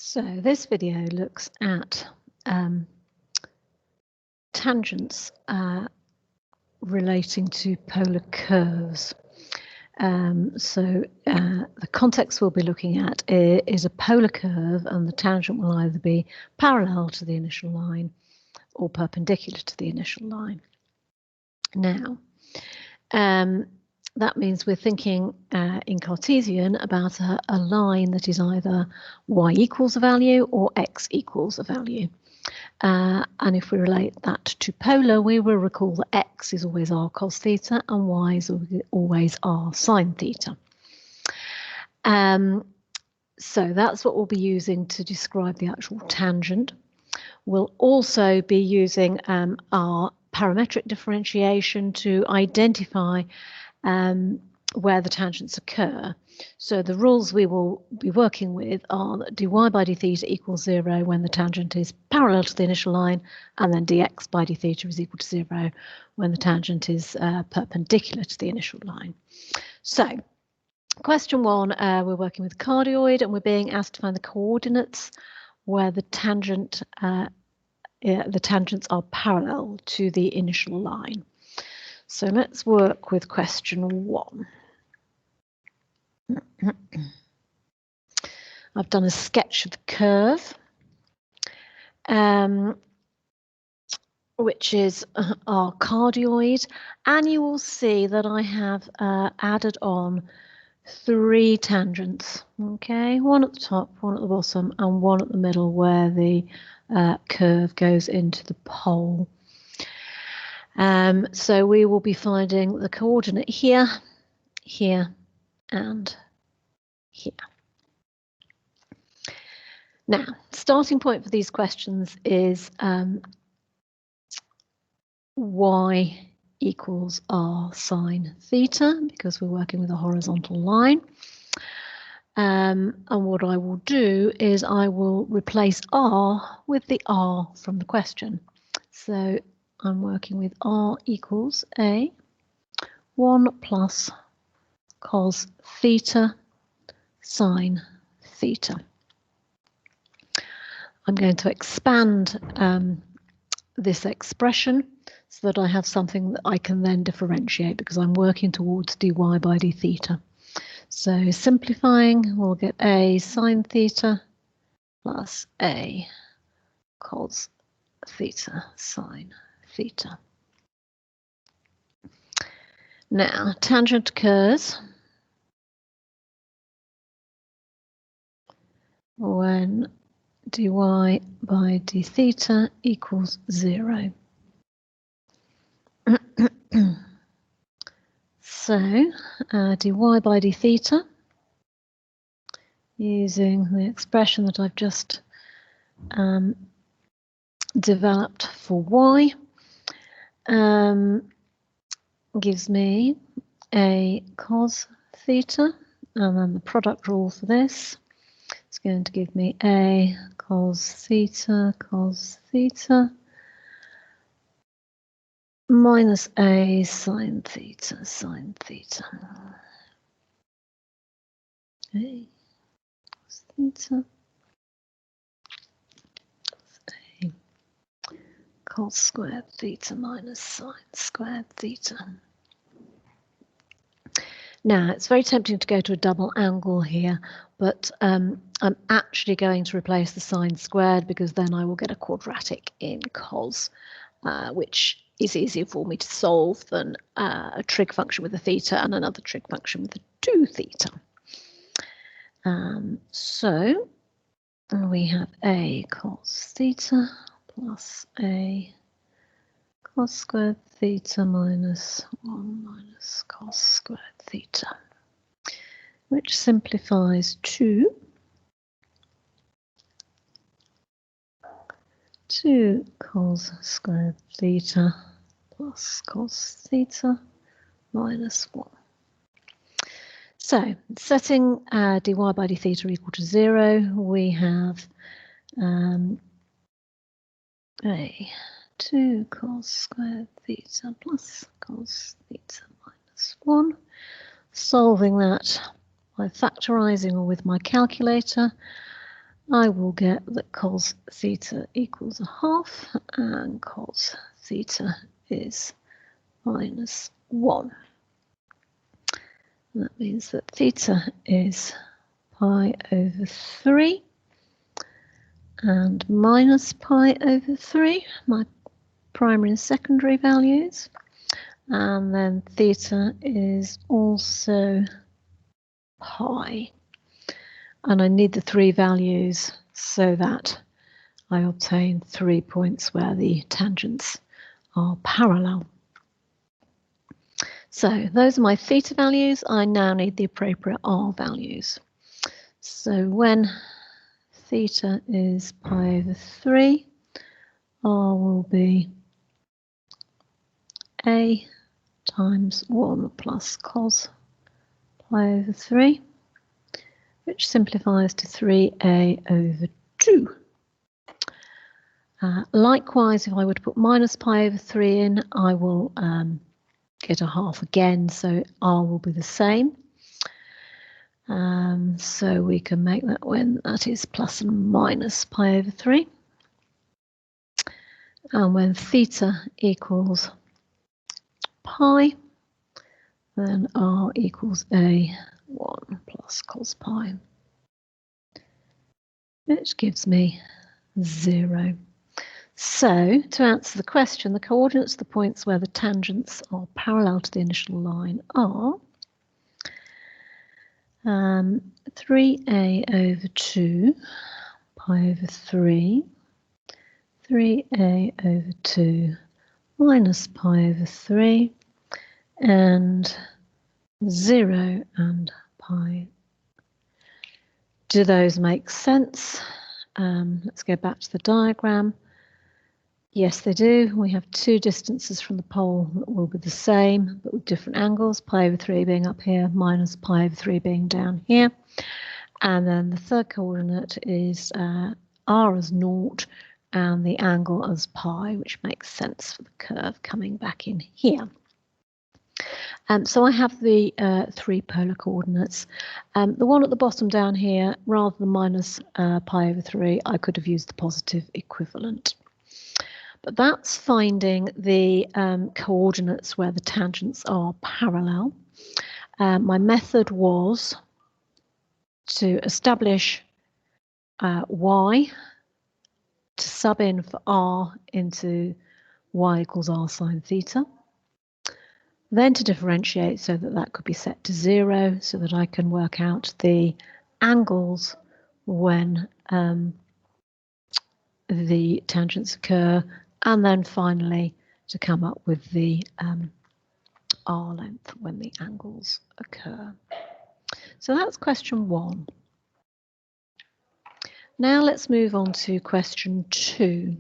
So this video looks at tangents relating to polar curves. The context we'll be looking at is a polar curve, and the tangent will either be parallel to the initial line or perpendicular to the initial line. Now, that means we're thinking in Cartesian about a line that is either y equals a value or x equals a value. And if we relate that to polar, we will recall that x is always r cos theta and y is always r sine theta. So that's what we'll be using to describe the actual tangent. We'll also be using our parametric differentiation to identify where the tangents occur. So the rules we will be working with are that dy by d theta equals 0 when the tangent is parallel to the initial line, and then dx by d theta is equal to 0 when the tangent is perpendicular to the initial line. So question 1, we're working with cardioid, and we're being asked to find the coordinates where the tangents are parallel to the initial line. So let's work with question 1. I've done a sketch of the curve, which is our cardioid, and you will see that I have added on 3 tangents, okay, one at the top, one at the bottom, and one at the middle where the curve goes into the pole. So we will be finding the coordinate here, here, and here. Now, starting point for these questions is y equals r sine theta, because we're working with a horizontal line. And what I will do is I will replace r with the r from the question. So I'm working with r equals a 1 plus cos theta sine theta. I'm going to expand this expression so that I have something that I can then differentiate, because I'm working towards dy by d theta. So simplifying, we'll get a sine theta plus a cos theta sine theta. Now, tangent occurs when dy by d theta equals 0. So dy by d theta, using the expression that I've just developed for y, gives me a cos theta, and then the product rule for this is going to give me a cos theta minus a sine theta sine theta. A cos theta a cos squared theta minus sine squared theta. Now, it's very tempting to go to a double angle here, but I'm actually going to replace the sine squared, because then I will get a quadratic in cos, which is easier for me to solve than a trig function with a theta and another trig function with a 2 theta. So we have a cos theta plus a cos squared theta minus 1 minus cos squared theta, which simplifies to 2 cos squared theta plus cos theta minus 1. So, setting dy by d theta equal to 0, we have a 2 cos squared theta plus cos theta minus 1. Solving that by factorising or with my calculator, I will get that cos theta equals a half and cos theta is minus 1. And that means that theta is pi over 3 and minus pi over 3, my primary and secondary values. And then theta is also pi. And I need the 3 values so that I obtain 3 points where the tangents are parallel. So those are my theta values. I now need the appropriate r values. So when theta is pi over 3, r will be a times 1 plus cos pi over 3, which simplifies to 3a over 2. Likewise, if I were to put minus pi over 3 in, I will get a half again, so r will be the same. So we can make that when that is plus and minus pi over 3. And when theta equals pi, then r equals a 1 plus cos pi, which gives me 0. So, to answer the question, the coordinates of the points where the tangents are parallel to the initial line are 3a over 2, pi over 3, 3a over 2 minus pi over 3, and 0 and pi. Do those make sense? Let's go back to the diagram. Yes, they do. We have 2 distances from the pole that will be the same, but with different angles, pi over 3 being up here, minus pi over 3 being down here. And then the third coordinate is r as 0 and the angle as pi, which makes sense for the curve coming back in here. So I have the 3 polar coordinates. The one at the bottom down here, rather than minus pi over 3, I could have used the positive equivalent. But that's finding the coordinates where the tangents are parallel. My method was to establish y, to sub in for r into y equals r sine theta, then to differentiate so that that could be set to 0 so that I can work out the angles when the tangents occur, and then finally to come up with the r length when the angles occur. So that's question 1. Now let's move on to question 2.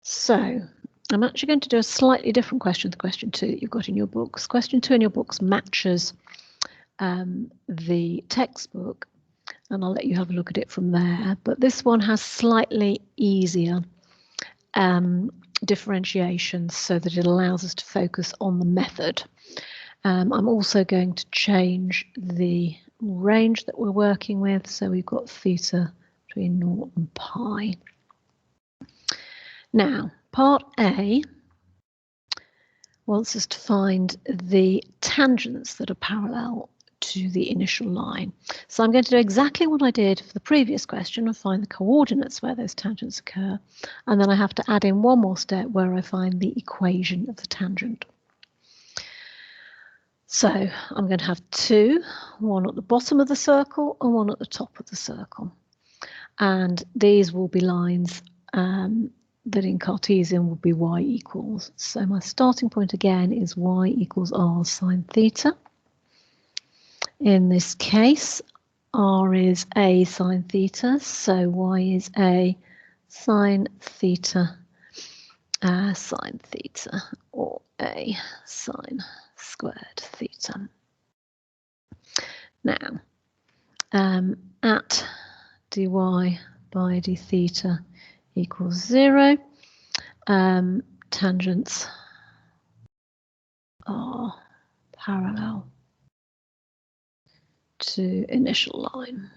So I'm actually going to do a slightly different question to question 2 that you've got in your books. Question 2 in your books matches the textbook, and I'll let you have a look at it from there. But this one has slightly easier differentiation so that it allows us to focus on the method. I'm also going to change the range that we're working with. So we've got theta between 0 and pi. Now, part A wants us to find the tangents that are parallel to the initial line. So I'm going to do exactly what I did for the previous question and find the coordinates where those tangents occur. And then I have to add in one more step where I find the equation of the tangent. So I'm going to have 2, one at the bottom of the circle and one at the top of the circle. And these will be lines that in Cartesian would be y equals. So my starting point again is y equals r sine theta. In this case, r is a sine theta, so y is a sine theta, or a sine squared theta. Now, at dy by d theta equals 0. Tangents are parallel to initial line.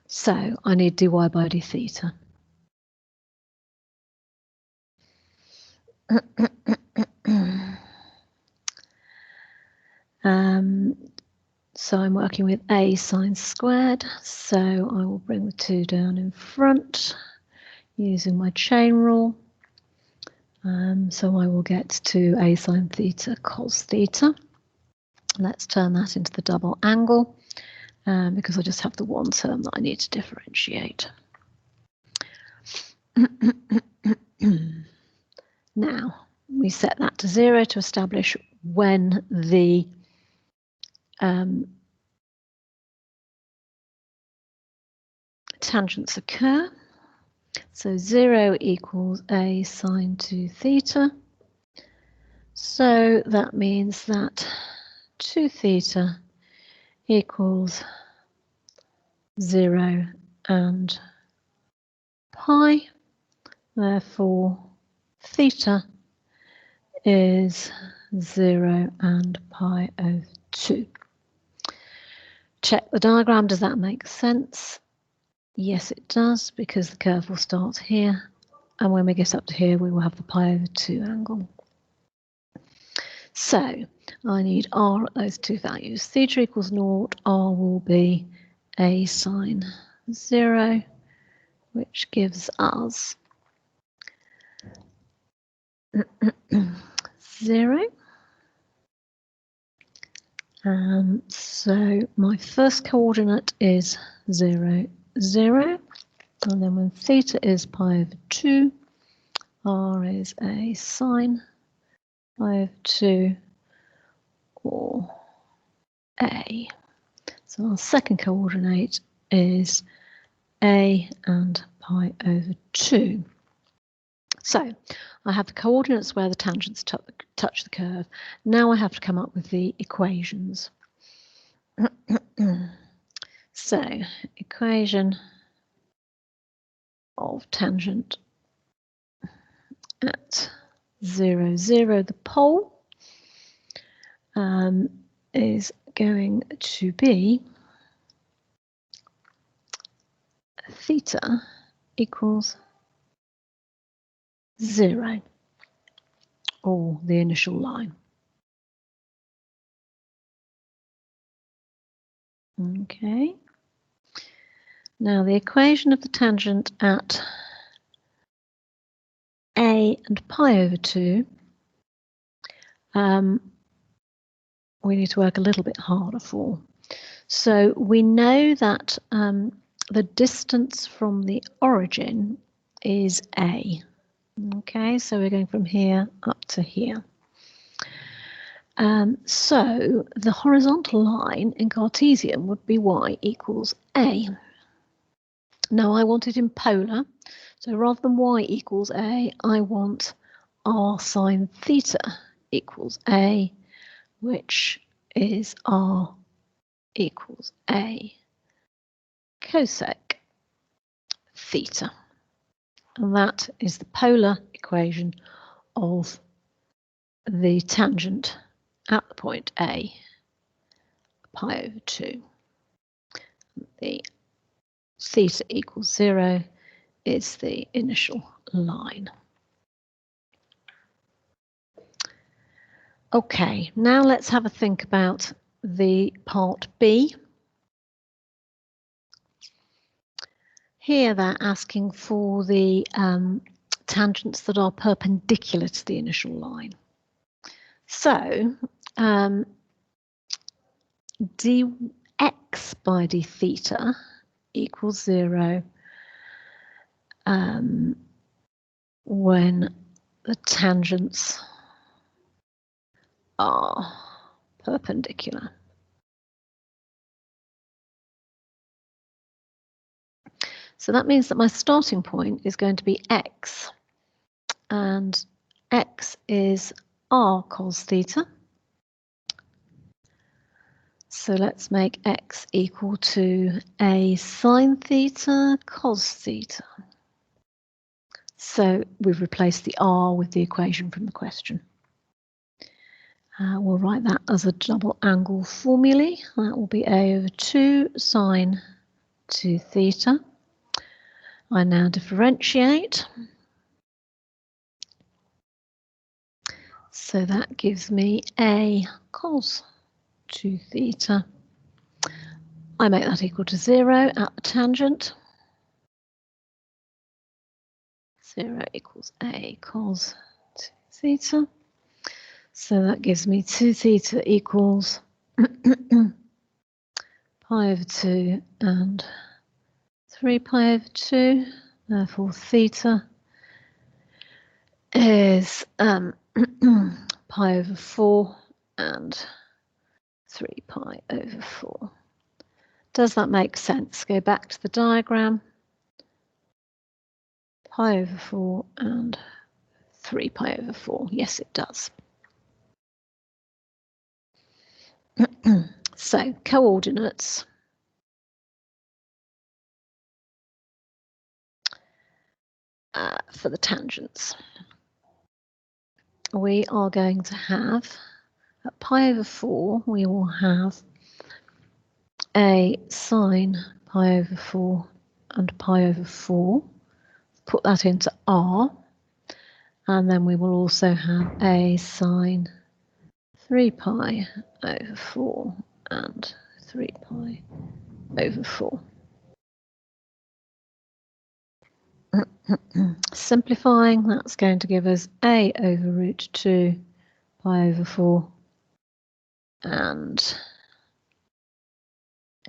So I need dy by d theta. So I'm working with a sine squared, so I will bring the 2 down in front using my chain rule. So I will get to a sine theta cos theta. Let's turn that into the double angle because I just have the one term that I need to differentiate. Now, we set that to 0 to establish when the tangents occur. So 0 equals a sine 2 theta. So that means that 2 theta equals 0 and pi. Therefore, theta is 0 and pi over 2. Check the diagram. Does that make sense? Yes, it does, because the curve will start here, and when we get up to here, we will have the pi over 2 angle. So I need r at those two values. Theta equals 0, r will be a sine 0, which gives us 0. So my first coordinate is 0, 0. And then when theta is pi over 2, r is a sine pi over 2, or a. So our second coordinate is a and pi over 2. So I have the coordinates where the tangents touch the curve. Now I have to come up with the equations. So equation of tangent at 0, 0, the pole, is going to be theta equals 0, or the initial line. Okay. Now the equation of the tangent at a and pi over 2, we need to work a little bit harder for. So we know that the distance from the origin is a. Okay, so we're going from here up to here. So the horizontal line in Cartesian would be y equals a. Now I want it in polar, so rather than y equals a, I want r sine theta equals a, which is r equals a cosec theta. And that is the polar equation of the tangent at the point A, pi over 2. The theta equals 0 is the initial line. Okay, now let's have a think about the part B. Here they're asking for the tangents that are perpendicular to the initial line. So dx by d theta equals 0 when the tangents are perpendicular. So that means that my starting point is going to be x, and x is r cos theta. So let's make x equal to a sine theta cos theta. So we've replaced the r with the equation from the question. We'll write that as a double angle formulae. That will be a over 2 sine 2 theta. I now differentiate. So that gives me a cos 2 theta. I make that equal to 0 at the tangent. 0 equals a cos 2 theta. So that gives me 2 theta equals pi over 2 and 3 pi over 2. Therefore, theta is pi over 4 and 3 pi over 4. Does that make sense? Go back to the diagram. Pi over 4 and 3 pi over 4. Yes, it does. So, coordinates. For the tangents. We are going to have, at pi over 4, we will have a sine pi over 4 and pi over 4. Put that into r. And then we will also have a sine 3 pi over 4 and 3 pi over 4. Simplifying, that's going to give us a over root 2 pi over 4 and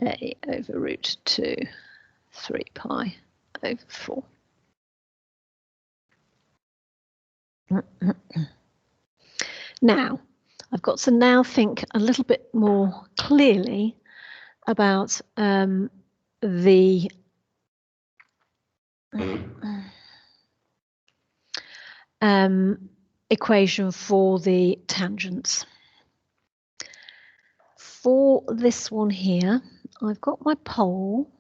a over root 2 3 pi over 4. Now, I've got to now think a little bit more clearly about the equation for the tangents. For this one here, I've got my pole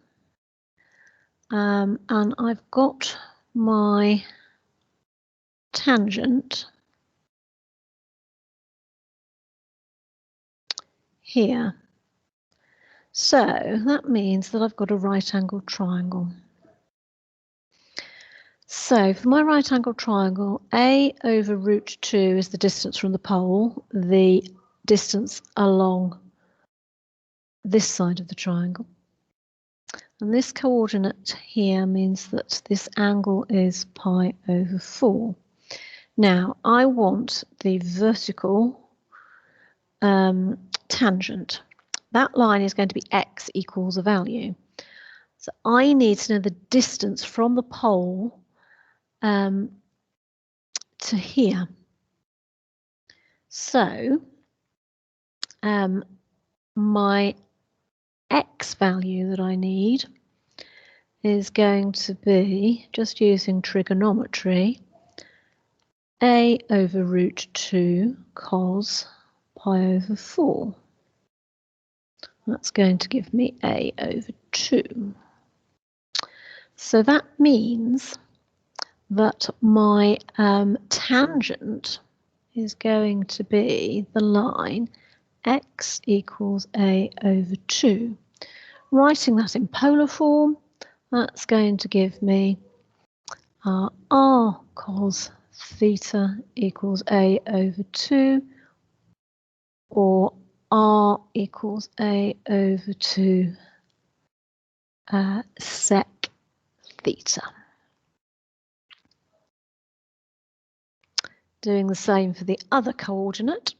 and I've got my tangent here. So that means that I've got a right-angled triangle. So for my right-angled triangle, a over root 2 is the distance from the pole, the distance along this side of the triangle. And this coordinate here means that this angle is pi over 4. Now, I want the vertical tangent. That line is going to be x equals a value. So I need to know the distance from the pole to here. So my x value that I need is going to be, just using trigonometry, a over root 2 cos pi over 4. That's going to give me a over 2. So that means that my tangent is going to be the line x equals a over 2. Writing that in polar form, that's going to give me r cos theta equals a over 2, or r equals a over 2 sec theta. Doing the same for the other coordinate.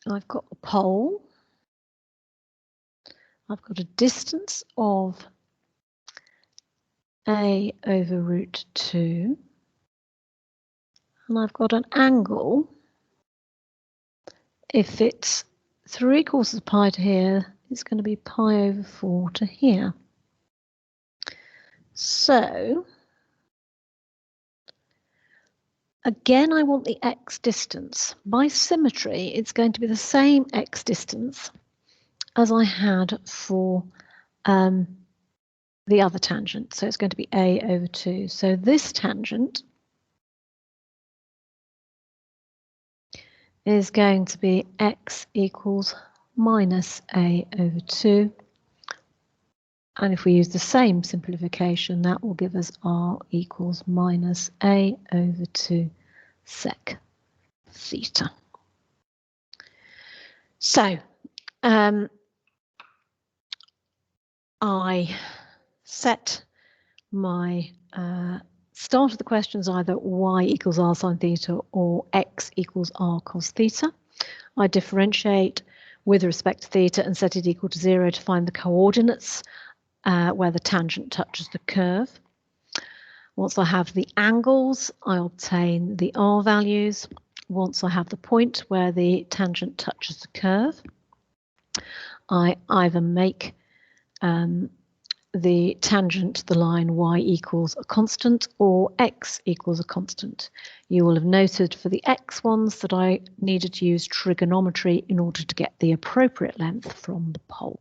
I've got a pole. I've got a distance of a over root 2. And I've got an angle. If it's 3/4 pi to here, it's going to be pi over 4 to here. So Again, I want the x distance. By symmetry, it's going to be the same x distance as I had for the other tangent. So it's going to be a over 2. So this tangent is going to be x equals minus a over 2. And if we use the same simplification, that will give us r equals minus a over 2 sec theta. So I set my start of the questions either y equals r sine theta or x equals r cos theta. I differentiate with respect to theta and set it equal to 0 to find the coordinates where the tangent touches the curve. Once I have the angles, I obtain the r values. Once I have the point where the tangent touches the curve, I either make the tangent, the line y equals a constant, or x equals a constant. You will have noted for the x ones that I needed to use trigonometry in order to get the appropriate length from the pole.